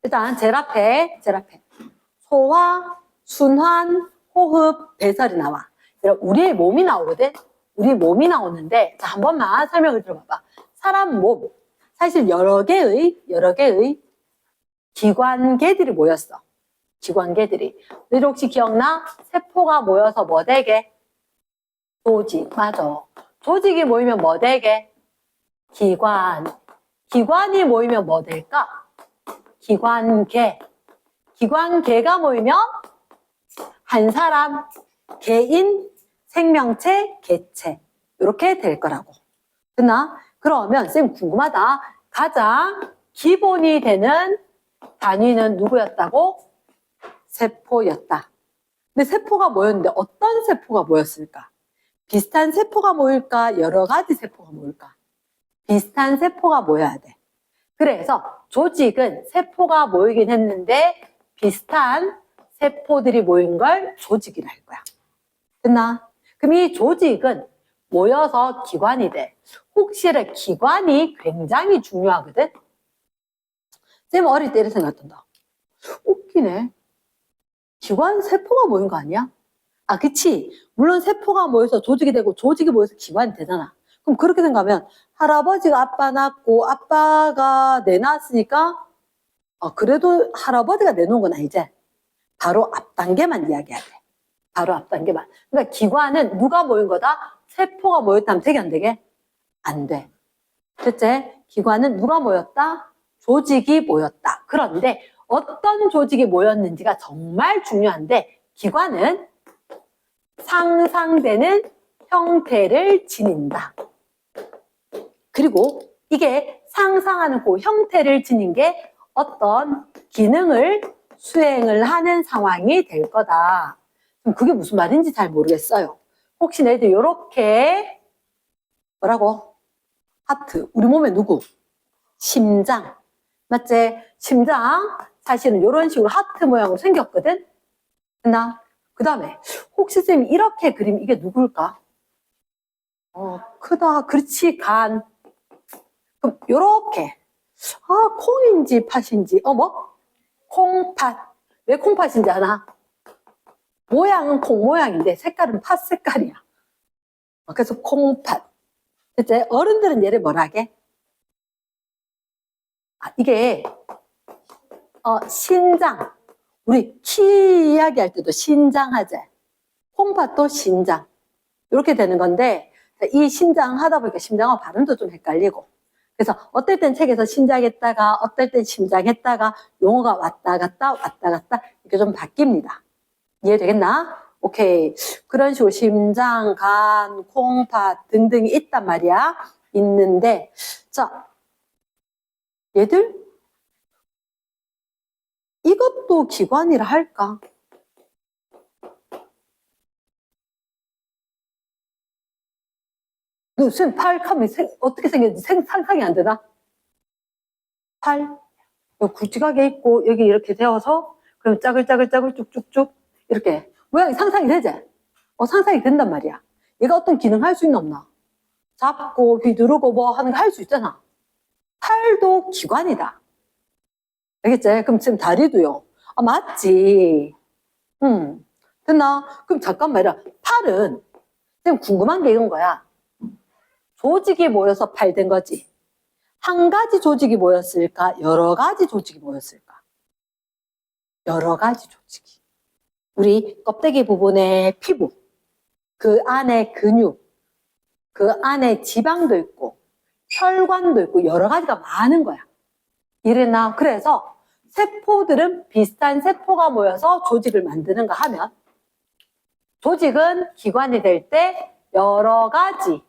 일단 제일 앞에 소화, 순환, 호흡, 배설이 나와. 우리의 몸이 나오거든. 우리 몸이 나오는데 자, 한 번만 설명을 들어봐봐. 사람 몸, 사실 여러 개의 기관계들이 모였어. 기관계들이. 너희들 혹시 기억나? 세포가 모여서 뭐 되게? 조직. 맞아. 조직이 모이면 뭐 되게? 기관. 기관이 모이면 뭐 될까? 기관계. 기관계가 모이면 한 사람, 개인, 생명체, 개체. 이렇게 될 거라고. 됐나? 그러면 쌤 궁금하다. 가장 기본이 되는 단위는 누구였다고? 세포였다. 근데 세포가 모였는데 어떤 세포가 모였을까? 비슷한 세포가 모일까? 여러 가지 세포가 모일까? 비슷한 세포가 모여야 돼. 그래서 조직은 세포가 모이긴 했는데 비슷한 세포들이 모인 걸 조직이라 할 거야. 됐나? 그럼 이 조직은 모여서 기관이 돼. 혹시나 기관이 굉장히 중요하거든? 쌤 어릴 때 이런 생각했던다. 웃기네. 기관 세포가 모인 거 아니야? 아, 그치. 물론 세포가 모여서 조직이 되고 조직이 모여서 기관이 되잖아. 그럼 그렇게 생각하면 할아버지가 아빠 낳고 아빠가 내 낳았으니까 그래도 할아버지가 내놓은 건 아니지. 바로 앞 단계만 이야기해야 돼. 바로 앞 단계만. 그러니까 기관은 누가 모인 거다? 세포가 모였다면 되게 안 되게? 안 돼. 첫째, 기관은 누가 모였다? 조직이 모였다. 그런데 어떤 조직이 모였는지가 정말 중요한데 기관은 상상되는 형태를 지닌다. 그리고 이게 상상하는 그 형태를 지닌 게 어떤 기능을 수행을 하는 상황이 될 거다. 그럼 그게 무슨 말인지 잘 모르겠어요. 혹시 너희들 이렇게 뭐라고? 하트. 우리 몸에 누구? 심장. 맞지? 심장 사실은 이런 식으로 하트 모양으로 생겼거든? 됐나? 그 다음에 혹시 쌤이 이렇게 그리면 이게 누굴까? 크다. 그렇지. 간. 그럼 요렇게 콩인지 팥인지 뭐? 콩팥. 왜 콩팥인지 아나? 모양은 콩 모양인데 색깔은 팥 색깔이야. 그래서 콩팥. 이제 어른들은 얘를 뭐라 하게? 이게 신장. 우리 키 이야기할 때도 신장 하지. 콩팥도 신장. 이렇게 되는 건데 이 신장 하다 보니까 심장하고 발음도 좀 헷갈리고. 그래서 어떨 땐 책에서 신장했다가 어떨 땐 심장했다가 용어가 왔다 갔다 이렇게 좀 바뀝니다. 이해되겠나? 오케이. 그런 식으로 심장, 간, 콩팥 등등이 있단 말이야. 있는데 자, 얘들 이것도 기관이라 할까? 너 쌤 팔 하면 어떻게 생겼는지 상상이 안 되나? 팔 굵직하게 있고 여기 이렇게 되어서 그럼 짜글짜글 쭉쭉쭉 이렇게 모양이 상상이 되지? 상상이 된단 말이야. 얘가 어떤 기능 할 수 있나 없나? 잡고 휘두르고 뭐 하는 거 할 수 있잖아. 팔도 기관이다. 알겠지? 그럼 지금 다리도요. 맞지. 됐나? 그럼 잠깐만, 팔은 지금 궁금한 게 이런 거야. 조직이 모여서 팔 된 거지. 한 가지 조직이 모였을까? 여러 가지 조직이 모였을까? 여러 가지 조직이. 우리 껍데기 부분에 피부, 그 안에 근육, 그 안에 지방도 있고 혈관도 있고 여러 가지가 많은 거야. 이래나 그래서 세포들은 비슷한 세포가 모여서 조직을 만드는가 하면 조직은 기관이 될 때 여러 가지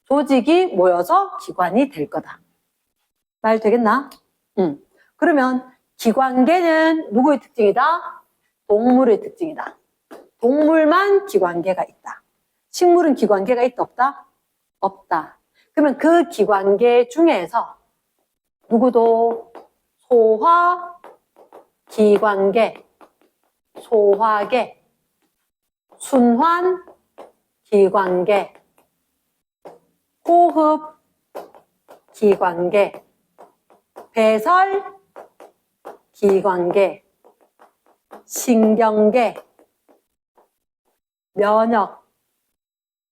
조직이 모여서 기관이 될 거다. 말 되겠나? 그러면 기관계는 누구의 특징이다? 동물의 특징이다. 동물만 기관계가 있다. 식물은 기관계가 있다 없다? 없다. 그러면 그 기관계 중에서 누구도 소화 기관계, 소화계, 순환 기관계, 호흡 기관계, 배설 기관계, 신경계, 면역,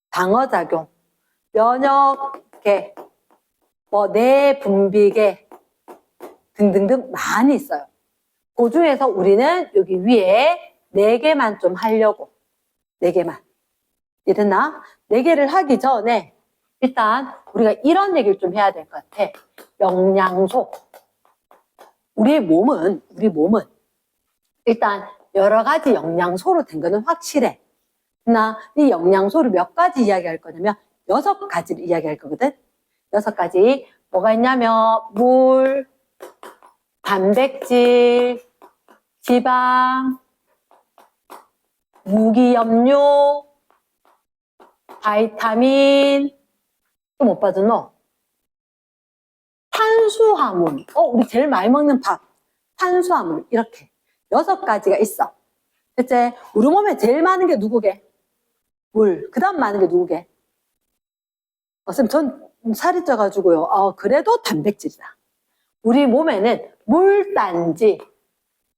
방어작용, 면역계, 뭐 내분비계 등등등 많이 있어요. 그 중에서 우리는 여기 위에 4개만 좀 하려고. 4개만. 이랬나? 4개를 하기 전에 일단 우리가 이런 얘기를 좀 해야 될 것 같아. 영양소. 우리 몸은 일단 여러 가지 영양소로 된 거는 확실해. 나 이 영양소를 몇 가지 이야기할 거냐면 6가지를 이야기할 거거든. 6가지. 뭐가 있냐면 물, 단백질, 지방, 무기염료, 바이타민, 또 못 빠졌노? 탄수화물. 우리 제일 많이 먹는 밥. 탄수화물. 이렇게 6가지가 있어. 대체 우리 몸에 제일 많은 게 누구게? 물. 그 다음 많은 게 누구게? 선생님, 전 살이 쪄가지고요. 그래도 단백질이다. 우리 몸에는 물단지,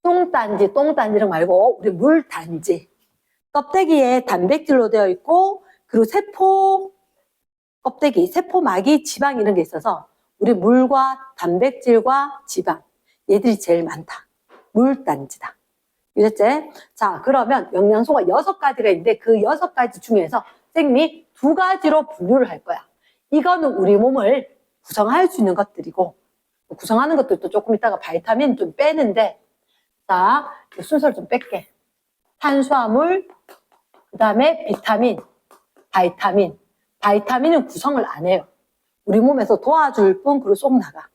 똥단지 이런 거 말고 우리 물단지. 껍데기에 단백질로 되어 있고, 그리고 세포 껍데기, 세포막이 지방 이런 게 있어서 우리 물과 단백질과 지방, 얘들이 제일 많다. 물단지다. 이랬지? 자, 그러면 영양소가 6가지가 있는데 그 6가지 중에서 선생님이 2가지로 분류를 할 거야. 이거는 우리 몸을 구성할 수 있는 것들이고, 구성하는 것들도 조금 이따가 바이타민 좀 빼는데, 자, 순서를 좀 뺄게. 탄수화물, 그 다음에 비타민, 바이타민. 바이타민은 구성을 안 해요. 우리 몸에서 도와줄 뿐, 그리고 쏙 나가.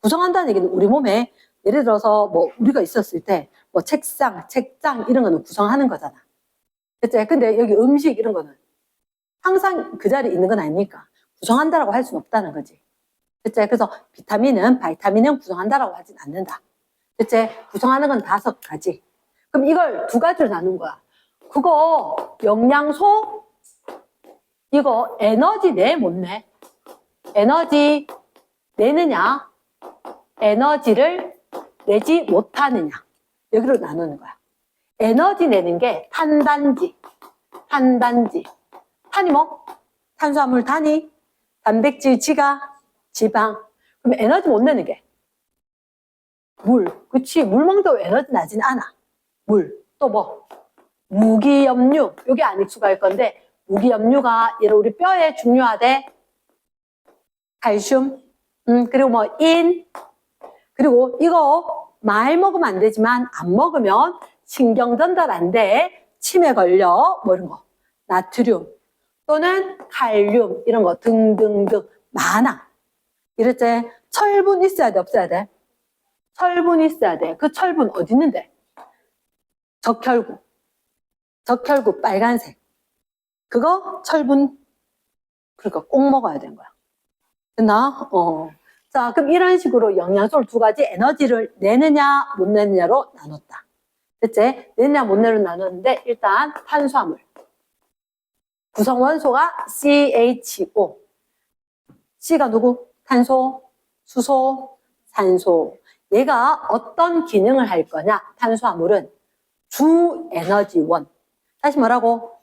구성한다는 얘기는 우리 몸에 예를 들어서 뭐 우리가 있었을 때 뭐 책장 이런 거는 구성하는 거잖아. 그치? 근데 여기 음식 이런 거는 항상 그 자리에 있는 건 아니니까 구성한다라고 할 수는 없다는 거지. 그치? 그래서 바이타민은 구성한다라고 하진 않는다. 그치? 구성하는 건 5가지. 그럼 이걸 2가지로 나눈 거야. 그거 영양소, 이거 에너지 내 못 내? 에너지 내느냐? 에너지를 내지 못하느냐? 여기로 나누는 거야. 에너지 내는 게 탄단지. 탄이 뭐? 탄수화물 단위, 단백질 지가, 지방. 그럼 에너지 못 내는 게 물. 그치? 물 먹는다고 에너지 나진 않아. 물. 또 뭐? 무기염류. 여기 안 익숙할 건데 무기염류가 예를 우리 뼈에 중요하대. 칼슘. 그리고 뭐 그리고 이거 많이 먹으면 안 되지만 안 먹으면 신경 전달 안 돼. 치매 걸려. 뭐 이런 거. 나트륨 또는 칼륨 이런 거 등등등 많아. 이랬지? 철분 있어야 돼, 없어야 돼? 철분 있어야 돼. 그 철분 어디 있는데? 적혈구 빨간색. 그거 철분 그러니까 꼭 먹어야 되는 거야. 됐나? 자, 그럼 이런 식으로 영양소를 2가지 에너지를 내느냐 못 내느냐로 나눴다. 됐지? 내느냐 못 내느냐로 나눴는데 일단 탄수화물 구성원소가 CHO. C가 누구? 탄소, 수소, 산소. 얘가 어떤 기능을 할 거냐? 탄수화물은 주 에너지원. 다시 뭐라고?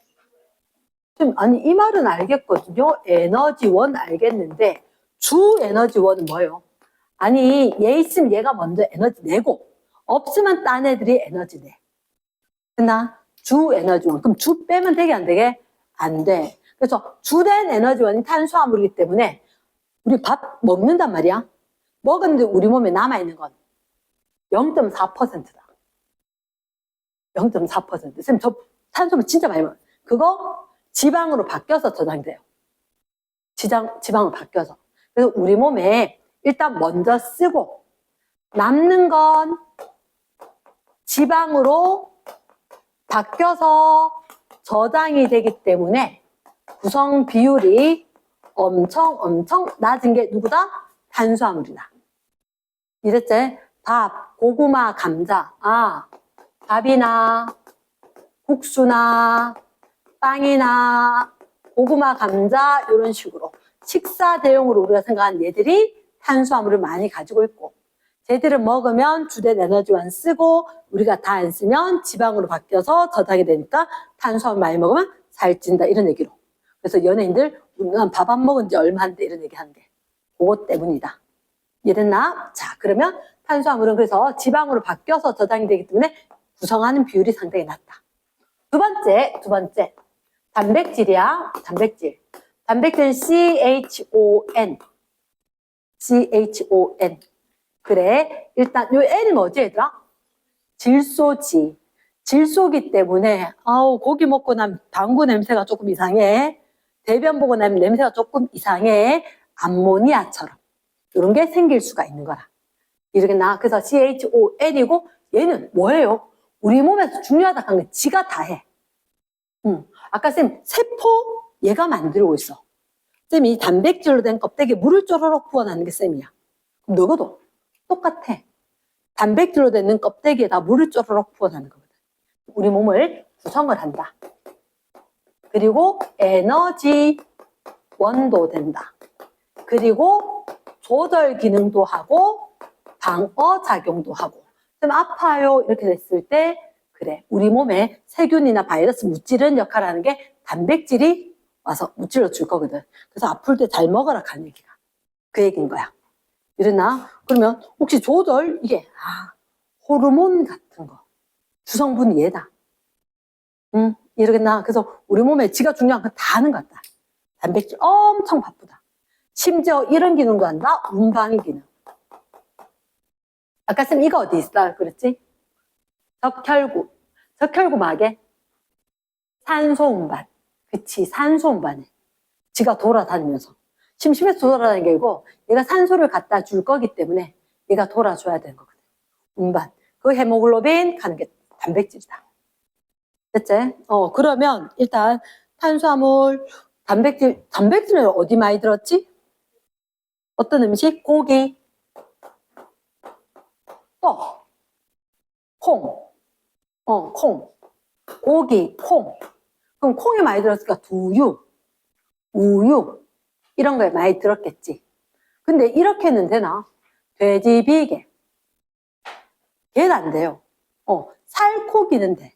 아니 이 말은 알겠거든요. 에너지원 알겠는데 주 에너지원은 뭐예요? 아니 얘 있으면 얘가 먼저 에너지 내고 없으면 딴 애들이 에너지 내. 됐나? 주 에너지원. 그럼 주 빼면 되게 안 되게? 안 돼. 그래서 주된 에너지원이 탄수화물이기 때문에 우리 밥 먹는단 말이야. 먹었는데 우리 몸에 남아있는 건 0.4%다. 0.4%. 선생님 저 탄수화물 진짜 많이 먹어요. 그거 지방으로 바뀌어서 저장돼요. 지방으로 바뀌어서. 그래서 우리 몸에 일단 먼저 쓰고 남는 건 지방으로 바뀌어서 저장이 되기 때문에 구성 비율이 엄청 낮은 게 누구다? 탄수화물이다. 이랬지? 밥, 고구마, 감자. 밥이나 국수나 빵이나 고구마, 감자 이런 식으로 식사 대용으로 우리가 생각하는 얘들이 탄수화물을 많이 가지고 있고 쟤들은 먹으면 주된 에너지원 쓰고 우리가 다 안 쓰면 지방으로 바뀌어서 저장이 되니까 탄수화물 많이 먹으면 살찐다 이런 얘기로. 그래서 연예인들 난 밥 안 먹은 지 얼마 안 돼 이런 얘기 하는 게 그것 때문이다. 이해됐나? 자, 그러면 탄수화물은 그래서 지방으로 바뀌어서 저장이 되기 때문에 구성하는 비율이 상당히 낮다. 두 번째. 단백질이야. 단백질은 CHON. 그래. 일단 요 N이 뭐지, 얘들아? 질소지. 질소기 때문에 고기 먹고 나면 방구 냄새가 조금 이상해. 대변 보고 나면 냄새가 조금 이상해. 암모니아처럼. 이런 게 생길 수가 있는 거라. 이렇게 그래서 CHON이고 얘는 뭐예요? 우리 몸에서 중요하다 한 게 지가 다 해. 아까 쌤 세포 얘가 만들고 있어. 쌤이 단백질로 된 껍데기에 물을 쪼르륵 부어놨는 게 쌤이야. 그럼 너도 똑같아. 단백질로 된 껍데기에다 물을 쪼르륵 부어놨는 거거든. 우리 몸을 구성을 한다. 그리고 에너지 원도 된다. 그리고 조절 기능도 하고 방어 작용도 하고. 그럼 아파요 이렇게 됐을 때 그래 우리 몸에 세균이나 바이러스 무찌르는 역할을 하는 게 단백질이 와서 무찔러 줄 거거든. 그래서 아플 때 잘 먹어라 하는 얘기가 그 얘기인 거야. 이러나? 그러면 혹시 조절 이게 호르몬 같은 거 주성분이 얘다. 이러겠나? 그래서 우리 몸에 지가 중요한 거 다 하는 것 같다. 단백질 엄청 바쁘다. 심지어 이런 기능도 한다. 운방의 기능. 아까 쌤 이거 어디 있어? 그랬지? 적혈구막에 산소 운반. 그치, 산소 운반에. 지가 돌아다니면서. 심심해서 돌아다니는 게 아니고 얘가 산소를 갖다 줄 거기 때문에 얘가 돌아줘야 되는 거거든. 운반. 그 헤모글로빈 가는 게 단백질이다. 됐지? 그러면 일단 탄수화물, 단백질은 어디 많이 들었지? 어떤 음식? 고기. 또 콩. 콩. 고기, 콩. 그럼 콩이 많이 들었으니까 두유, 우유 이런 거에 많이 들었겠지. 근데 이렇게는 되나? 돼지 비계. 걔는 안 돼요. 살코기는 돼.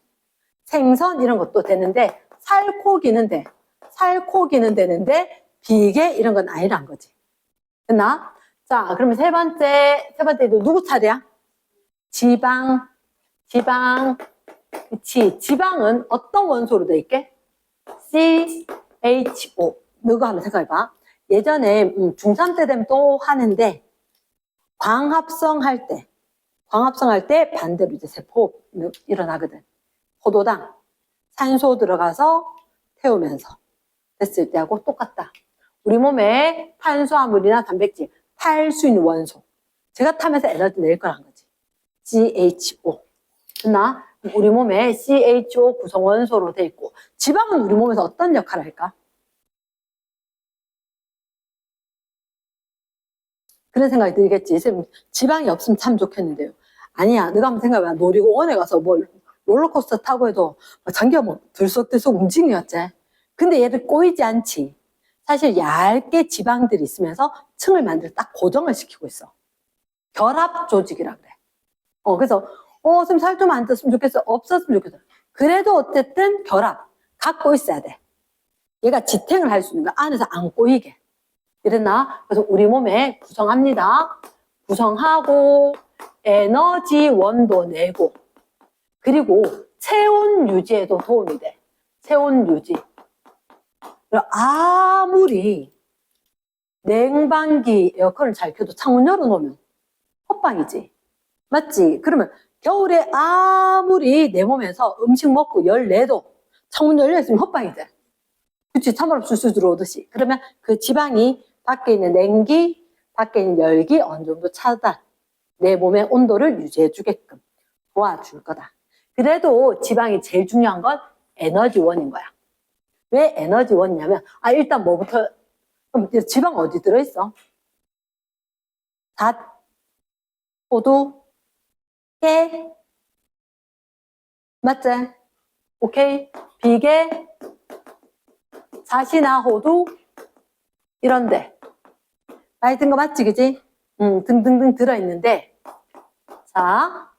생선 이런 것도 되는데 살코기는 돼. 살코기는 되는데 비계 이런 건 아니란 거지. 됐나? 자, 그러면 세 번째도 누구 차례야? 지방. 그치. 지방은 어떤 원소로 돼 있게? CHO. 너가 한번 생각해봐. 예전에 중3 때 되면 또 하는데 광합성 할 때 반대로 이제 세포 일어나거든. 포도당 산소 들어가서 태우면서 됐을 때하고 똑같다. 우리 몸에 탄수화물이나 단백질 탈 수 있는 원소 제가 타면서 에너지 낼 거란 거지. CHO. 됐나? 우리 몸에 CHO 구성 원소로 돼 있고 지방은 우리 몸에서 어떤 역할을 할까? 그런 생각이 들겠지. 지방이 없으면 참 좋겠는데요. 아니야. 너가 한번 생각해봐. 놀이공원에 가서 롤러코스터 타고 해도 장기가 들썩들썩 움직이었지. 근데 얘를 꼬이지 않지. 사실 얇게 지방들이 있으면서 층을 만들어 딱 고정을 시키고 있어. 결합 조직이라 그래. 그래서 쌤 살 좀 안 쪘으면 좋겠어. 없었으면 좋겠어. 그래도 어쨌든 결합 갖고 있어야 돼. 얘가 지탱을 할 수 있는 거야. 안에서 안 꼬이게. 이랬나? 그래서 우리 몸에 구성합니다. 구성하고 에너지 원도 내고 그리고 체온 유지에도 도움이 돼. 체온 유지. 아무리 냉방기 에어컨을 잘 켜도 창문 열어놓으면 헛방이지. 맞지? 그러면 겨울에 아무리 내 몸에서 음식 먹고 열 내도 창문 열려있으면 헛방이 돼. 그치? 찬바람 술술 들어오듯이. 그러면 그 지방이 밖에 있는 냉기, 밖에 있는 열기 어느 정도 차단, 내 몸의 온도를 유지해 주게끔 도와줄 거다. 그래도 지방이 제일 중요한 건 에너지원인 거야. 왜 에너지원이냐면 일단 뭐부터 그럼 지방 어디 들어있어? 잣, 호두, 깨 맞지? 오케이? 비계, 잣이나 호두 이런데 많이 든 거 맞지, 그지? 등등등 들어있는데 자,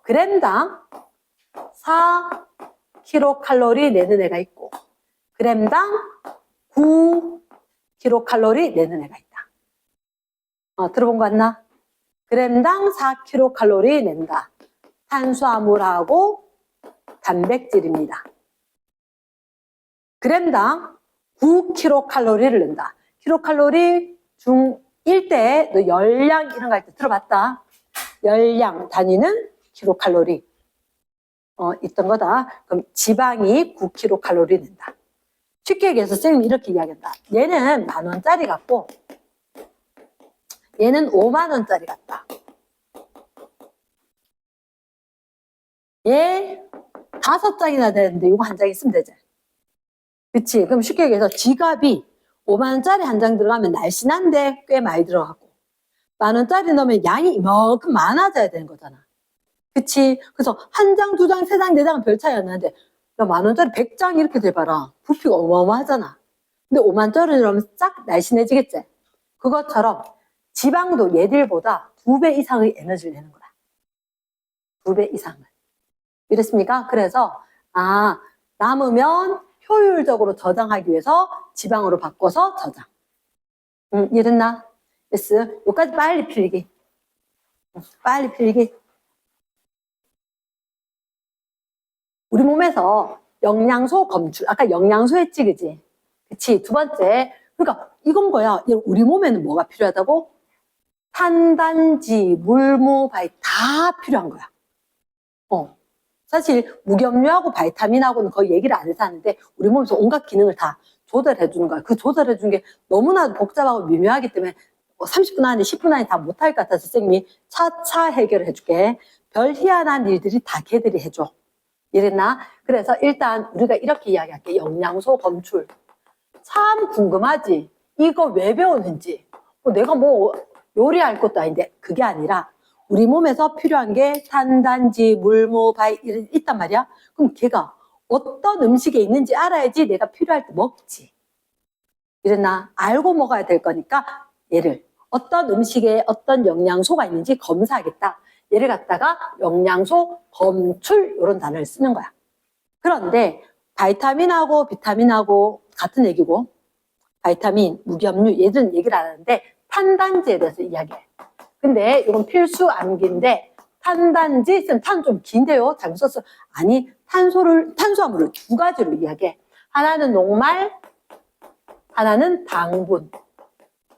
g당 4kcal 내는 애가 있고 g당 9kcal 내는 애가 있다. 들어본 거 같나? g당 4kcal 낸다. 탄수화물하고 단백질입니다. g당 9kcal를 낸다. 킬로칼로리 중 1대 너 열량 이런 거 할 때 들어봤다. 열량 단위는 킬로칼로리 있던 거다. 그럼 지방이 9kcal 낸다. 쉽게 얘기해서 선생님이 이렇게 이야기한다. 얘는 10,000원짜리 같고 얘는 50,000원짜리 같다. 얘 5장이나 되는데 이거 한 장 있으면 되지. 그치? 그럼 쉽게 얘기해서 지갑이 50,000원짜리 한 장 들어가면 날씬한데 꽤 많이 들어가고 10,000원짜리 넣으면 양이 이만큼 많아져야 되는 거잖아. 그치? 그래서 한 장, 두 장, 세 장, 네 장은 별 차이 안 나는데 10,000원짜리 100장 이렇게 돼봐라. 부피가 어마어마하잖아. 근데 50,000원짜리 넣으면 싹 날씬해지겠지? 그것처럼 지방도 얘들보다 2배 이상의 에너지를 내는 거다. 2배 이상을. 이랬습니까? 그래서 남으면 효율적으로 저장하기 위해서 지방으로 바꿔서 저장. 이랬나? S. 여기까지 빨리 필기. 빨리 필기. 우리 몸에서 영양소 검출. 아까 영양소 했지, 그지? 그치? 두 번째. 그러니까 이건 뭐야? 우리 몸에는 뭐가 필요하다고? 탄단지, 물무, 바이 다 필요한 거야. 사실 무겸류하고 바이타민하고는 거의 얘기를 안 해서 하는데 우리 몸에서 온갖 기능을 다 조절해 주는 거야. 그 조절해 주는 게 너무나도 복잡하고 미묘하기 때문에 30분 안에 10분 안에 다 못할 것 같아서 선생님이 차차 해결해 줄게. 별 희한한 일들이 다 걔들이 해줘. 이랬나? 그래서 일단 우리가 이렇게 이야기할게. 영양소 검출. 참 궁금하지? 이거 왜 배우는지. 내가 뭐 요리할 것도 아닌데 그게 아니라 우리 몸에서 필요한 게 탄단지, 물무, 바이 있단 말이야. 그럼 걔가 어떤 음식에 있는지 알아야지 내가 필요할 때 먹지. 이랬나? 알고 먹어야 될 거니까 얘를 어떤 음식에 어떤 영양소가 있는지 검사하겠다. 얘를 갖다가 영양소 검출 이런 단어를 쓰는 거야. 그런데 바이타민하고 비타민하고 같은 얘기고 바이타민, 무기염류 얘들은 얘기를 안 하는데 탄단지에 대해서 이야기해. 근데 이건 필수 암기인데 탄단지 쓰면 탄 좀 긴데요. 잘못 썼어. 아니 탄수화물을 두 가지로 이야기해. 하나는 녹말, 하나는 당분.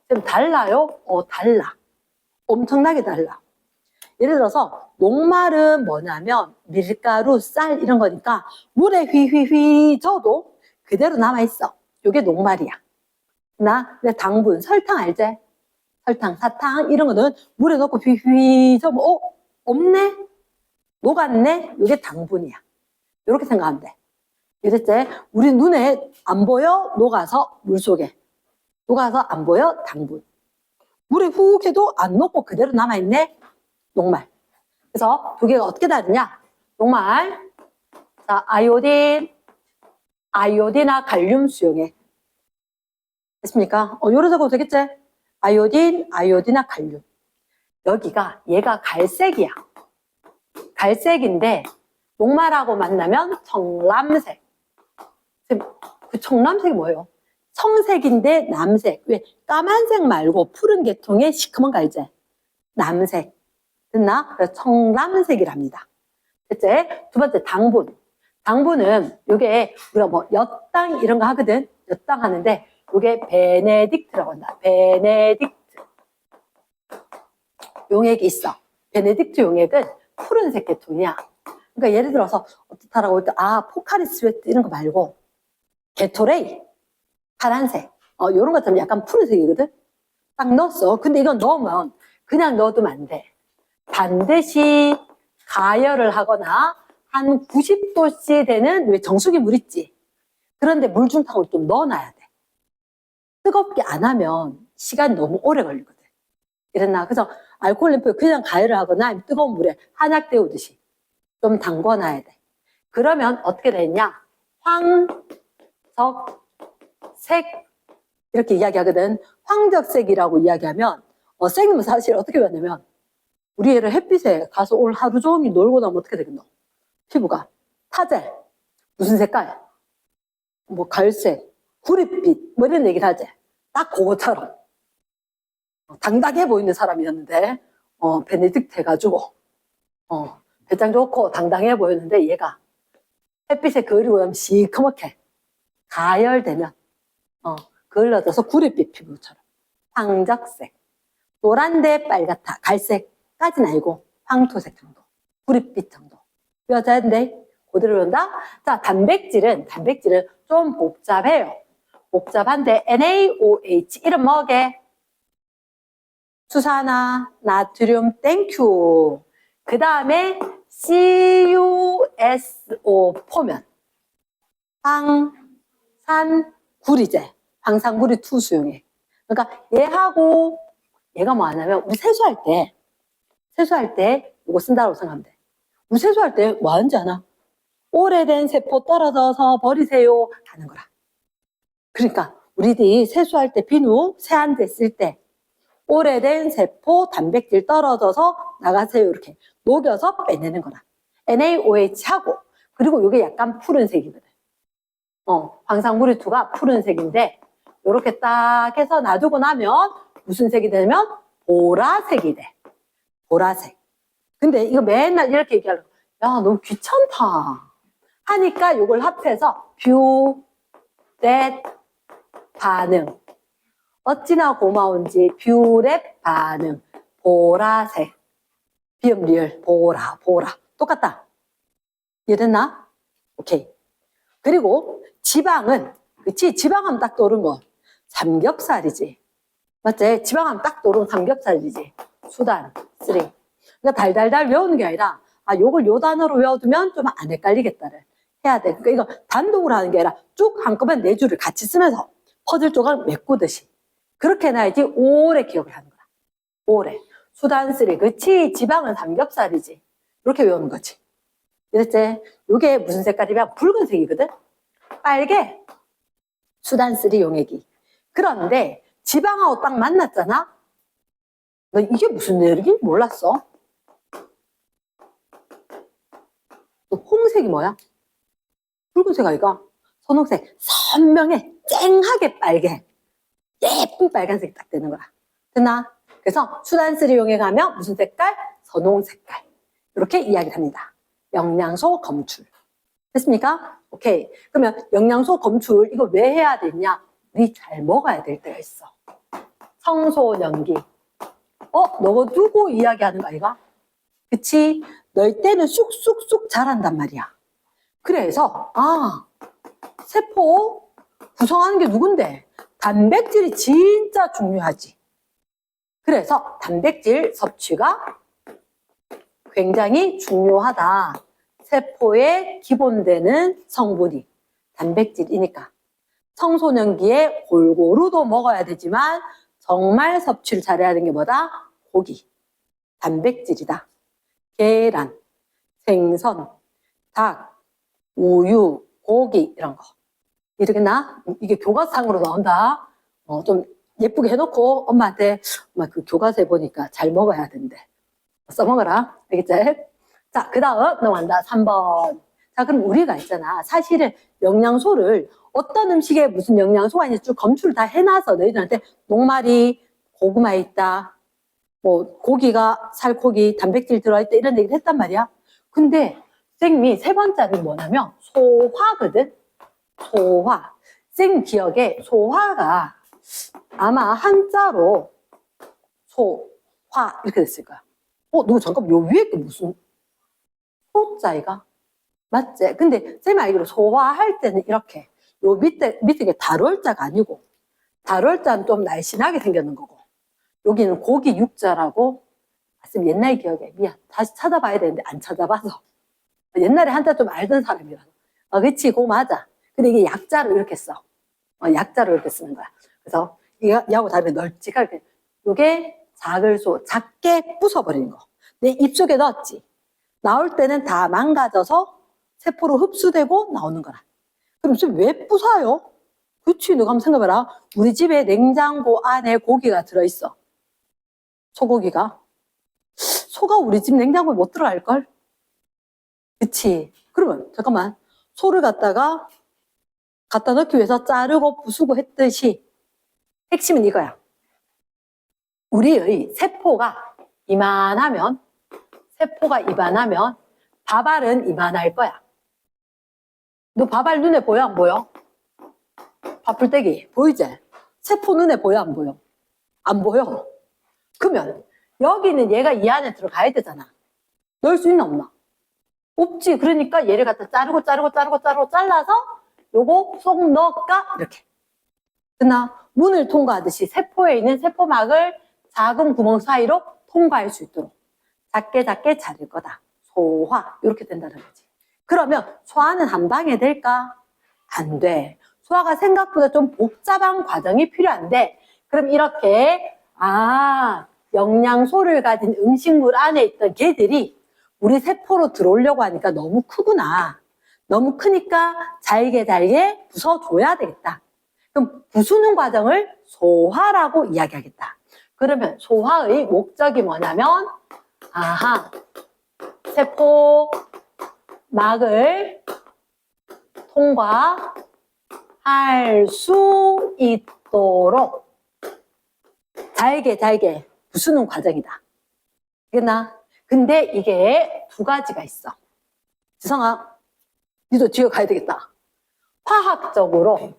좀 달라요? 달라. 엄청나게 달라. 예를 들어서 녹말은 뭐냐면 밀가루, 쌀 이런 거니까 물에 휘휘휘 져도 그대로 남아있어. 이게 녹말이야. 근데 당분, 설탕 알지? 설탕, 사탕 이런 거는 물에 넣고 휘휘 져면 없네? 녹았네? 이게 당분이야. 이렇게 생각하면 돼. 이랬지? 우리 눈에 안 보여? 녹아서 물속에. 녹아서 안 보여? 당분. 물에 훅 해도 안 녹고 그대로 남아있네? 녹말. 그래서 두 개가 어떻게 다르냐? 녹말. 자, 아이오딘과 갈륨 수용액. 됐습니까? 요래 적어도 되겠지? 아이오딘과 갈륨. 여기가 얘가 갈색이야. 갈색인데 녹말하고 만나면 청람색. 그 청람색이 뭐예요? 청색인데 남색. 왜? 까만색 말고 푸른 계통의 시커먼 거 알지? 남색. 됐나? 그래서 청람색이랍니다. 됐지? 두 번째 당분. 당분은 이게 우리가 뭐 엿당 이런 거 하거든. 엿당 하는데 이게 베네딕트라고 한다. 베네딕트. 용액이 있어. 베네딕트 용액은 푸른색 계통이야. 그러니까 예를 들어서 어떻다라고 할 때 포카리 스웨트 이런 거 말고 게토레이 파란색 이런 것처럼 약간 푸른색이거든. 딱 넣었어. 근데 이건 넣으면 그냥 넣어두면 안 돼. 반드시 가열을 하거나 한 90도씨 되는 왜 정수기 물 있지. 그런데 물중탕을 좀 넣어놔야 돼. 뜨겁게 안 하면 시간이 너무 오래 걸리거든. 이랬나? 그래서 알코올 램프에 그냥 가열을 하거나 뜨거운 물에 한약 데우듯이 좀 담궈놔야 돼. 그러면 어떻게 되냐? 황적색 이렇게 이야기하거든. 황적색이라고 이야기하면 색은 사실 어떻게 변하냐면 우리 애를 햇빛에 가서 올 하루 종일 놀고 나면 어떻게 되겠노? 피부가 타제 무슨 색깔? 뭐 갈색, 구릿빛 뭐 이런 얘기를 하지. 딱 그거처럼 당당해 보이는 사람이었는데 베네딕트 해가지고 배짱 좋고 당당해 보였는데 얘가 햇빛에 그을리고 나면 시커멓게 가열되면 그을러져서 구릿빛 피부처럼 황적색, 노란데 빨갛다, 갈색까지는 아니고 황토색 정도, 구릿빛 정도 여자인데 그대로 온다. 자, 단백질은 좀 복잡해요. 복잡한데 NaOH 이름 뭐게? 수산화, 나트륨, 땡큐. 그 다음에 CuSO 포면 황산구리제, 황산구리 투수용액. 그러니까 얘하고 얘가 뭐 하냐면 우리 세수할 때 이거 쓴다고 생각하면 돼. 우리 세수할 때 뭐 하는지 아나? 오래된 세포 떨어져서 버리세요 하는 거라. 그러니까 우리들이 세수할 때 비누 세안됐을 때 오래된 세포 단백질 떨어져서 나가세요 이렇게 녹여서 빼내는 거라. NaOH하고 그리고 이게 약간 푸른색이거든. 황산구리2가 푸른색인데 이렇게 딱 해서 놔두고 나면 무슨 색이 되면 보라색이 돼. 보라색. 근데 이거 맨날 이렇게 얘기하려고 야 너무 귀찮다 하니까 이걸 합해서 뷰렛 반응. 어찌나 고마운지 뷰렛 반응. 보라색. 비읍 리을 보라 똑같다. 이해됐나? 오케이. 그리고 지방은 그치? 지방하면 딱 떠오른 거 삼겹살이지. 맞지? 지방하면 딱 떠오른 삼겹살이지. 수단, 쓰리. 그러니까 달달달 외우는 게 아니라 요걸 요 단어로 외워두면 좀 안 헷갈리겠다를 해야 돼. 그러니까 이거 단독으로 하는 게 아니라 쭉 한꺼번에 네 줄을 같이 쓰면서 퍼즐 조각 메꾸듯이 그렇게 해놔야지 오래 기억을 하는 거야. 오래. 수단 쓰리. 그치? 지방은 삼겹살이지. 이렇게 외우는 거지. 이랬지? 요게 무슨 색깔이면 붉은색이거든? 빨개. 수단 쓰리 용액이. 그런데 지방하고 딱 만났잖아? 너 이게 무슨 내용인지 몰랐어? 너 홍색이 뭐야? 붉은색 아이가? 선홍색. 선명해. 쨍하게 빨개. 예쁜 빨간색이 딱 되는 거야. 됐나? 그래서 수단쓰리 용액하면 무슨 색깔? 선홍 색깔. 이렇게 이야기를 합니다. 영양소 검출. 됐습니까? 오케이. 그러면 영양소 검출 이거 왜 해야 되냐? 우리 잘 먹어야 될 때가 있어. 청소년기. 너거 누구 이야기하는 거 아이가? 그치? 널 때는 쑥쑥쑥 자란단 말이야. 그래서 세포 구성하는 게 누군데? 단백질이 진짜 중요하지. 그래서 단백질 섭취가 굉장히 중요하다. 세포의 기본되는 성분이 단백질이니까 청소년기에 골고루도 먹어야 되지만 정말 섭취를 잘해야 되는 게 뭐다? 고기, 단백질이다. 계란, 생선, 닭, 우유, 고기 이런 거. 이러겠나? 이게 교과서상으로 나온다. 좀 예쁘게 해놓고 엄마한테 엄마 그 교과서에 보니까 잘 먹어야 된대. 써먹어라. 알겠지? 자, 그 다음 넘어간다. 3번. 자, 그럼 우리가 있잖아. 사실은 영양소를 어떤 음식에 무슨 영양소가 있는지 쭉 검출을 다 해놔서 너희들한테 녹말이 고구마에 있다. 뭐 고기가 살코기 단백질 들어있다 이런 얘기를 했단 말이야. 근데 쌤이 세 번째는 뭐냐면 소화거든. 소화. 쌤 기억에 소화가 아마 한자로 소화 이렇게 됐을 거야. 너 잠깐 요 위에 게 무슨 소자이가? 맞지? 근데 쌤이 알기로 소화할 때는 이렇게 요 밑에 게 달월자가 아니고 달월자는 좀 날씬하게 생겼는 거고 여기는 고기 육자라고 쌤 옛날 기억에 미안 다시 찾아봐야 되는데 안 찾아봐서 옛날에 한자 좀 알던 사람이라서 그치 그거 맞아. 근데 이게 약자로 이렇게 써. 약자로 이렇게 쓰는 거야. 그래서 이하고 다르게 널찍하게 요게 작을소 작게 부숴버리는 거. 내 입속에 넣었지. 나올 때는 다 망가져서 세포로 흡수되고 나오는 거라. 그럼 지금 왜 부숴요? 그치, 너가 한번 생각해봐라. 우리 집에 냉장고 안에 고기가 들어있어. 소고기가. 소가 우리 집 냉장고에 못 들어갈걸? 그치? 그러면 잠깐만, 소를 갖다 넣기 위해서 자르고 부수고 했듯이 핵심은 이거야. 우리의 세포가 이만하면 밥알은 이만할 거야. 너 밥알 눈에 보여 안 보여? 밥풀떼기 보이지? 세포 눈에 보여 안 보여? 안 보여. 그러면 여기는 얘가 이 안에 들어가야 되잖아. 넣을 수 있나 없나? 없지. 그러니까 얘를 갖다 잘라서 요거 쏙 넣을까? 이렇게. 그러나 문을 통과하듯이 세포에 있는 세포막을 작은 구멍 사이로 통과할 수 있도록 작게 자를 거다. 소화. 이렇게 된다는 거지. 그러면 소화는 한 방에 될까? 안 돼. 소화가 생각보다 좀 복잡한 과정이 필요한데, 그럼 이렇게 영양소를 가진 음식물 안에 있던 개들이 우리 세포로 들어오려고 하니까 너무 크구나. 너무 크니까 잘게 부숴줘야 되겠다. 그럼 부수는 과정을 소화라고 이야기하겠다. 그러면 소화의 목적이 뭐냐면 세포막을 통과할 수 있도록 잘게 부수는 과정이다. 알겠나? 근데 이게 두 가지가 있어. 지성아, 니도 뒤에 가야 되겠다. 화학적으로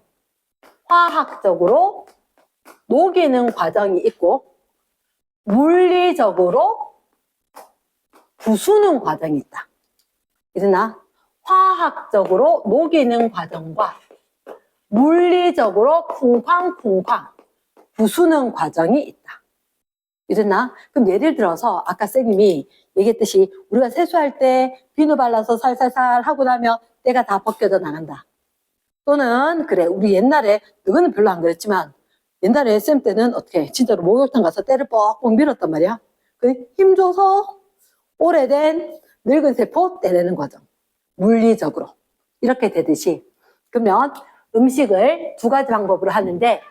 녹이는 과정이 있고 물리적으로 부수는 과정이 있다. 이러나 화학적으로 녹이는 과정과 물리적으로 쿵쾅 부수는 과정이 있다. 이랬나? 그럼 예를 들어서 아까 쌤님이 얘기했듯이 우리가 세수할 때 비누 발라서 살살살 하고 나면 때가 다 벗겨져 나간다. 또는 그래 우리 옛날에 이거는 별로 안 그랬지만 옛날에 쌤 때는 어떻게 진짜로 목욕탕 가서 때를 뻑뻑 밀었단 말이야. 그 힘줘서 오래된 늙은 세포 떼내는 과정. 물리적으로 이렇게 되듯이. 그러면 음식을 두 가지 방법으로 하는데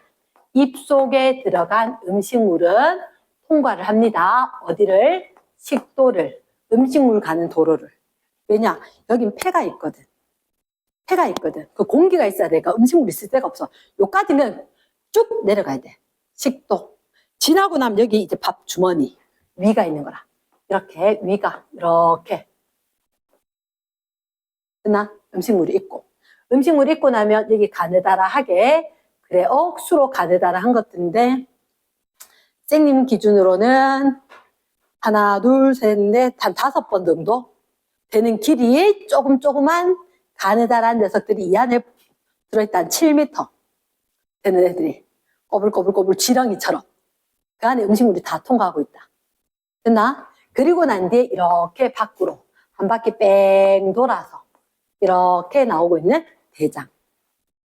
입속에 들어간 음식물은 통과를 합니다. 어디를? 식도를. 음식물 가는 도로를. 왜냐? 여긴 폐가 있거든. 그 공기가 있어야 되니까 음식물이 있을 데가 없어. 요까지는 쭉 내려가야 돼. 식도. 지나고 나면 여기 이제 밥 주머니. 위가 있는 거라. 이렇게 위가 이렇게. 그나 음식물이 있고. 음식물이 있고 나면 여기 가느다라하게 그래 억수로 가느다라한 것들인데 쌤님 기준으로는 하나, 둘, 셋, 넷, 한 5번 정도 되는 길이의 조그만 가느다란 녀석들이 이 안에 들어있다. 한 7m 되는 애들이 꼬불꼬불 지렁이처럼 그 안에 음식물이 다 통과하고 있다. 됐나? 그리고 난 뒤에 이렇게 밖으로 한 바퀴 뺑 돌아서 이렇게 나오고 있는 대장.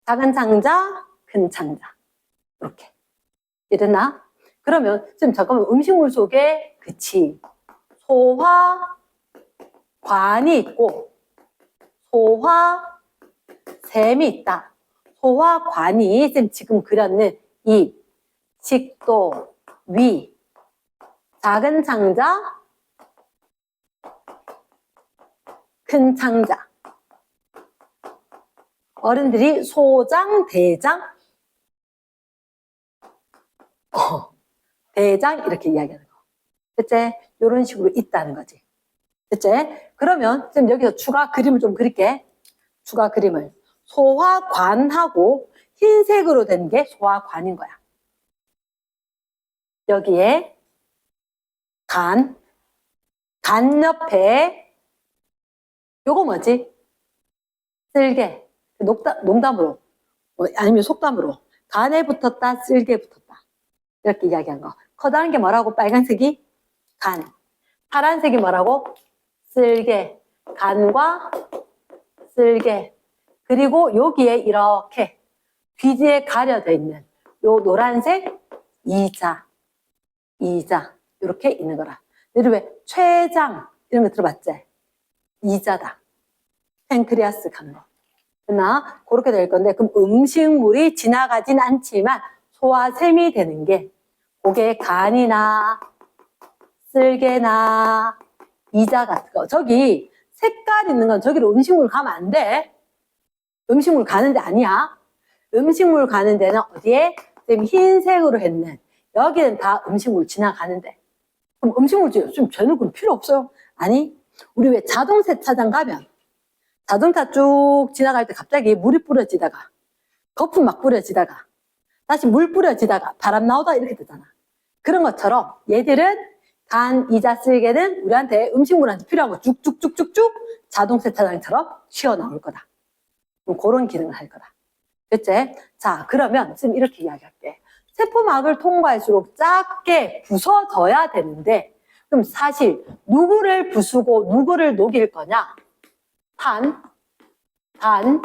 작은 창자, 큰 창자. 이렇게. 이랬나? 그러면 지금 잠깐만 음식물 속에 그치 소화관이 있고 소화샘이 있다. 소화관이 지금 그렸는 입, 식도, 위, 작은 창자, 큰 창자. 어른들이 소장, 대장, 대장 이렇게 이야기하는 거. 됐지? 이런 식으로 있다는 거지. 됐지? 그러면 지금 여기서 추가 그림을 좀 그릴게. 추가 그림을. 소화관하고 흰색으로 된 게 소화관인 거야. 여기에 간 옆에 요거 뭐지? 쓸개. 농담으로 아니면 속담으로 간에 붙었다, 쓸개에 붙었다. 이렇게 이야기한 거. 커다란 게 뭐라고? 빨간색이 간. 파란색이 뭐라고? 쓸개. 간과 쓸개. 그리고 여기에 이렇게 귀지에 가려져 있는 요 노란색 이자. 이렇게 있는 거라. 예를 왜 췌장 이런 거 들어봤지? 이자다. 팬크리아스 가는 거. 그러나 그렇게 될 건데 그럼 음식물이 지나가진 않지만 소화샘이 되는 게 그게 간이나 쓸개나 이자 같은 거. 저기 색깔 있는 건 저기로 음식물 가면 안 돼. 음식물 가는 데 아니야. 음식물 가는 데는 어디에? 선생님 흰색으로 했는 여기는 다 음식물 지나가는데. 그럼 음식물 좀 쟤는 그럼 필요 없어요. 아니, 우리 왜 자동 세차장 가면 자동차 쭉 지나갈 때 갑자기 물이 뿌려지다가 거품 막 뿌려지다가 다시 물 뿌려지다가 바람 나오다 이렇게 되잖아. 그런 것처럼 얘들은 간, 이자, 쓸개는 우리한테 음식물한테 필요한 거 쭉쭉쭉쭉쭉 자동 세차장처럼 튀어나올 거다. 그런 기능을 할 거다. 됐지? 자, 그러면 지금 이렇게 이야기할게. 세포막을 통과할수록 작게 부서져야 되는데 그럼 사실 누구를 부수고 누구를 녹일 거냐? 탄, 단,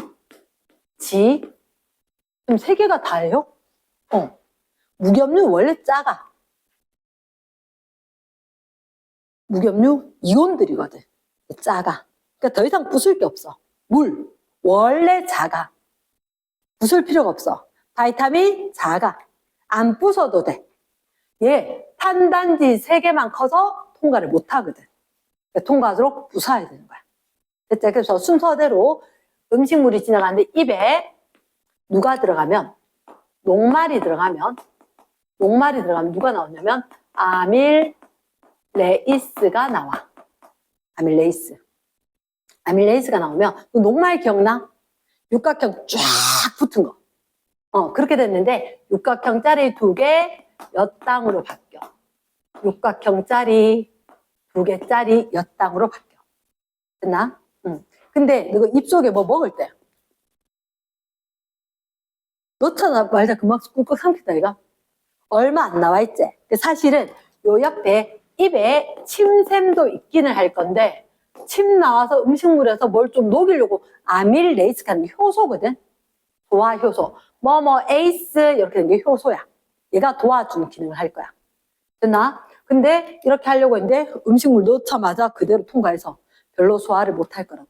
지. 그럼 세 개가 다예요? 무겸류 원래 작아. 무겸류 이온들이거든. 작아. 그러니까 더 이상 부술 게 없어. 물 원래 작아. 부술 필요가 없어. 바이타민 작아. 안 부숴도 돼. 얘 탄단지 3개만 커서 통과를 못 하거든. 그러니까 통과하도록 부숴야 되는 거야. 됐죠? 그래서 순서대로 음식물이 지나가는데 입에 누가 들어가면 녹말이 들어가면 누가 나오냐면 아밀레이스가 나와. 아밀레이스가 나오면 녹말 기억나? 육각형 쫙 붙은 거. 그렇게 됐는데 육각형짜리 2개 엿당으로 바뀌어. 육각형짜리 2개짜리 엿당으로 바뀌어. 됐나? 근데 너가 입속에 뭐 먹을 때 넣잖아. 말자 금방 꿀꺽 삼켰다 이가. 얼마 안 나와 있지? 사실은 요 옆에 입에 침샘도 있기는 할 건데 침 나와서 음식물에서 뭘 좀 녹이려고 아밀레이스가 하는 게 효소거든. 도화 효소. 에이스 이렇게 된 게 효소야. 얘가 도와주는 기능을 할 거야. 됐나? 근데 이렇게 하려고 했는데 음식물 넣자마자 그대로 통과해서 별로 소화를 못 할 거라고.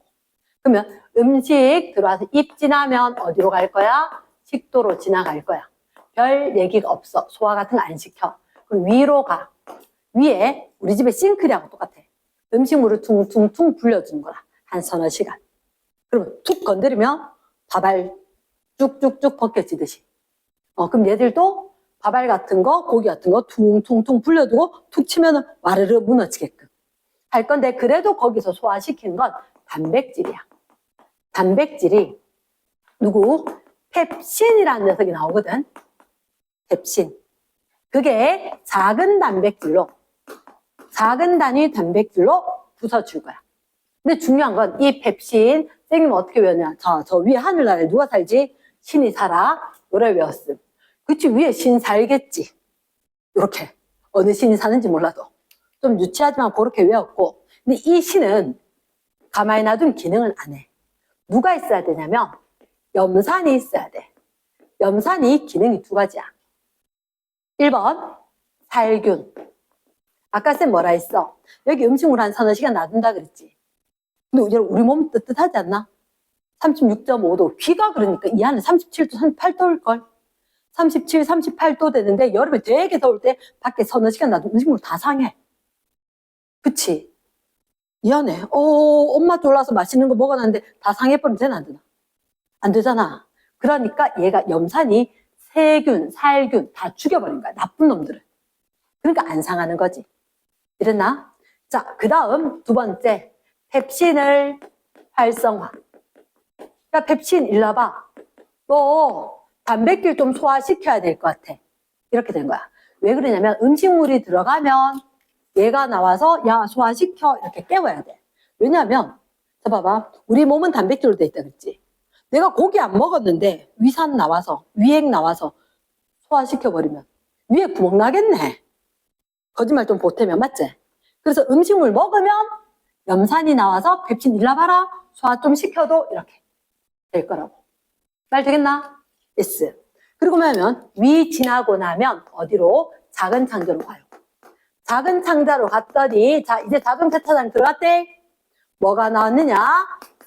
그러면 음식 들어와서 입 지나면 어디로 갈 거야? 식도로 지나갈 거야. 별 얘기가 없어. 소화 같은 거 안 시켜. 그럼 위로 가. 위에 우리 집에 싱크대하고 똑같아. 음식물을 퉁퉁퉁 불려주는 거야. 한 서너 시간. 그러면 툭 건드리면 밥알 쭉쭉쭉 벗겨지듯이. 그럼 얘들도 밥알 같은 거, 고기 같은 거 퉁퉁퉁 불려두고 툭 치면은 와르르 무너지게끔 할 건데 그래도 거기서 소화시키는 건 단백질이야. 단백질이 누구? 펩신이라는 녀석이 나오거든. 펩신. 그게 작은 단위 단백질로 부숴줄 거야. 근데 중요한 건 이 펩신, 선생님 어떻게 외웠냐? 저 위에 하늘나라에 누가 살지? 신이 살아. 노래 외웠음. 그치, 위에 신 살겠지. 이렇게. 어느 신이 사는지 몰라도. 좀 유치하지만 그렇게 외웠고. 근데 이 신은 가만히 놔둔 기능을 안 해. 누가 있어야 되냐면 염산이 있어야 돼. 염산이 기능이 2가지야. 1번 살균. 아까 쌤 뭐라 했어? 여기 음식물 한 서너 시간 놔둔다 그랬지. 근데 우리 몸 뜨뜻하지 않나? 36.5도. 귀가 그러니까 이 안에 37도, 38도일걸. 37, 38도 되는데 여름에 되게 더울 때 밖에 서너 시간 놔두면 음식물 다 상해. 그치? 이 안에 엄마 졸라서 맛있는 거 먹어놨는데 다 상해버리면 되나 안 되나? 안 되잖아. 그러니까 얘가 염산이 세균, 살균 다 죽여버린 거야. 나쁜 놈들은. 그러니까 안 상하는 거지. 이랬나? 자, 그 다음 2번째. 펩신을 활성화. 야, 펩신 일로 와봐. 너 단백질 좀 소화시켜야 될 것 같아. 이렇게 된 거야. 왜 그러냐면 음식물이 들어가면 얘가 나와서 야 소화시켜 이렇게 깨워야 돼. 왜냐하면 자 봐봐. 우리 몸은 단백질로 돼 있다 그랬지. 내가 고기 안 먹었는데 위산 나와서 위액 나와서 소화시켜버리면 위에 구멍 나겠네. 거짓말 좀 보태면 맞지? 그래서 음식물 먹으면 염산이 나와서 펩신 일로 와봐라. 소화 좀 시켜도 이렇게 될 거라고. 말 되겠나? yes. 그리고 뭐냐면 위 지나고 나면 어디로? 작은 창자로 가요. 작은 창자로 갔더니 자 이제 자동 세차장 들어갔대. 뭐가 나왔느냐?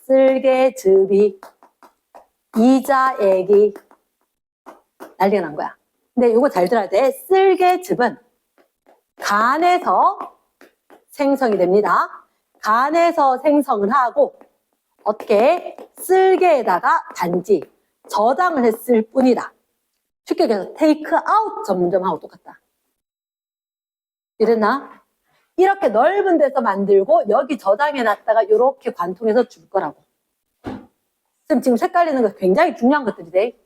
쓸개즙이 이자액이 난리가 난 거야. 근데 이거 잘 들어야 돼. 쓸개즙은 간에서 생성이 됩니다. 간에서 생성을 하고 어떻게 쓸개에다가 단지 저장을 했을 뿐이다. 쉽게 얘기해서 테이크 아웃 전문점하고 똑같다. 이랬나? 이렇게 넓은 데서 만들고 여기 저장해 놨다가 이렇게 관통해서 줄 거라고. 지금 헷갈리는 거 굉장히 중요한 것들이래.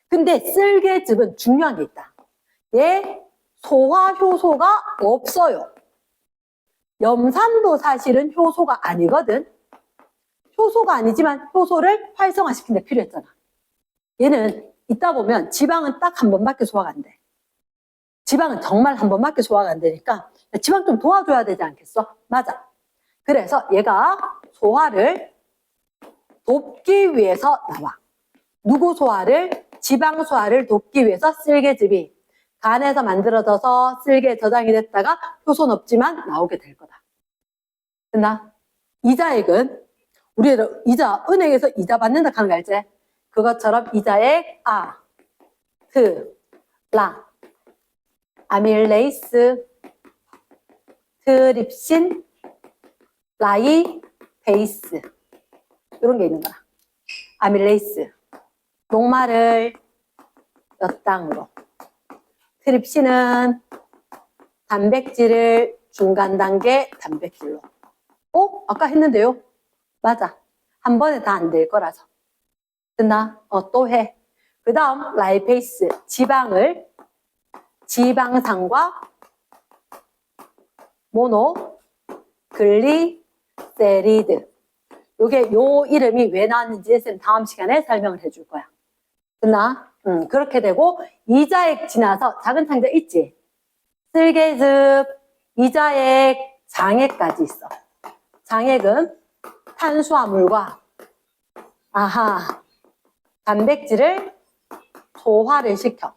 근데 쓸개즙은 중요한 게 있다. 얘 소화 효소가 없어요. 염산도 사실은 효소가 아니거든. 효소가 아니지만 효소를 활성화시키는 데 필요했잖아. 얘는 있다 보면 지방은 딱 한 번밖에 소화가 안 돼. 지방은 정말 한 번밖에 소화가 안 되니까 지방 좀 도와줘야 되지 않겠어? 맞아. 그래서 얘가 소화를 돕기 위해서 나와. 누구 소화를? 지방 소화를 돕기 위해서 쓸개즙이 간에서 만들어져서 쓸개 저장이 됐다가 효소는 없지만 나오게 될 거다. 됐나? 이자액은 우리 이자 은행에서 이자 받는다 하는 거 알지? 그것처럼 이자액 라 아밀레이스 트립신 라이페이스 이런 게 있는 거야. 아밀레이스 녹말을 몇 당으로, 트립신은 단백질을 중간 단계 단백질로. 아까 했는데요? 맞아. 한 번에 다 안 될 거라서. 됐나? 또 해. 그 다음 라이페이스 지방을 지방산과 모노글리세리드. 요게 요 이름이 왜 나왔는지 쌤 다음 시간에 설명을 해줄 거야. 됐나? 그렇게 되고 이자액 지나서 작은 창자 있지? 쓸개즙, 이자액, 장액까지 있어. 장액은 탄수화물과 단백질을 소화를 시켜.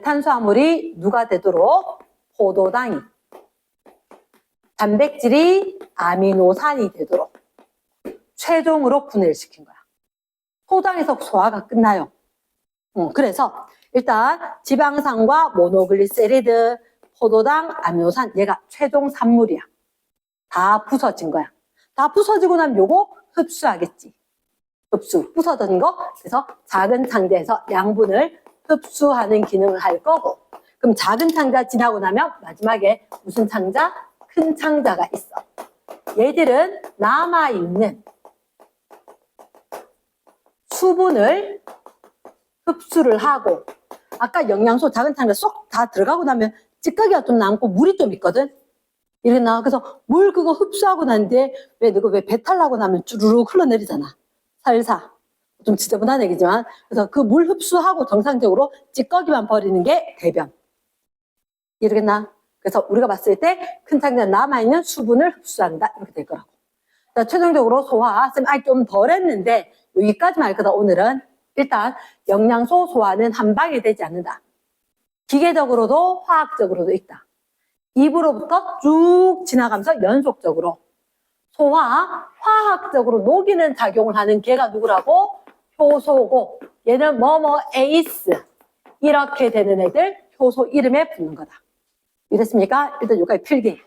탄수화물이 누가 되도록? 포도당이. 단백질이 아미노산이 되도록 최종으로 분해를 시킨 거야. 소당에서 소화가 끝나요. 그래서 일단 지방산과 모노글리세리드, 포도당, 아미노산 얘가 최종 산물이야. 다 부서진 거야. 다 부서지고 나면 요거 흡수하겠지. 흡수, 부서진 거. 그래서 작은 창자에서 양분을 흡수하는 기능을 할 거고. 그럼 작은 창자 지나고 나면 마지막에 무슨 창자? 큰 창자가 있어. 얘들은 남아있는 수분을 흡수를 하고, 아까 영양소 작은 창자 쏙 다 들어가고 나면 찌꺼기가 좀 남고 물이 좀 있거든. 이렇게 나와. 그래서 물 그거 흡수하고 난데 왜 배탈 나고 나면 쭈루룩 흘러내리잖아. 살사. 좀 지저분한 얘기지만. 그래서 그 물 흡수하고 정상적으로 찌꺼기만 버리는 게 대변. 이러겠나? 그래서 우리가 봤을 때 큰 창자에 남아있는 수분을 흡수한다. 이렇게 될 거라고. 자, 최종적으로 소화. 쌤, 좀 덜 했는데 여기까지만 할 거다. 오늘은 일단 영양소 소화는 한 방에 되지 않는다. 기계적으로도 화학적으로도 있다. 입으로부터 쭉 지나가면서 연속적으로 소화, 화학적으로 녹이는 작용을 하는 걔가 누구라고? 효소고, 얘는 에이스 이렇게 되는 애들 효소 이름에 붙는 거다. 이랬습니까? 일단 여기까지 필기.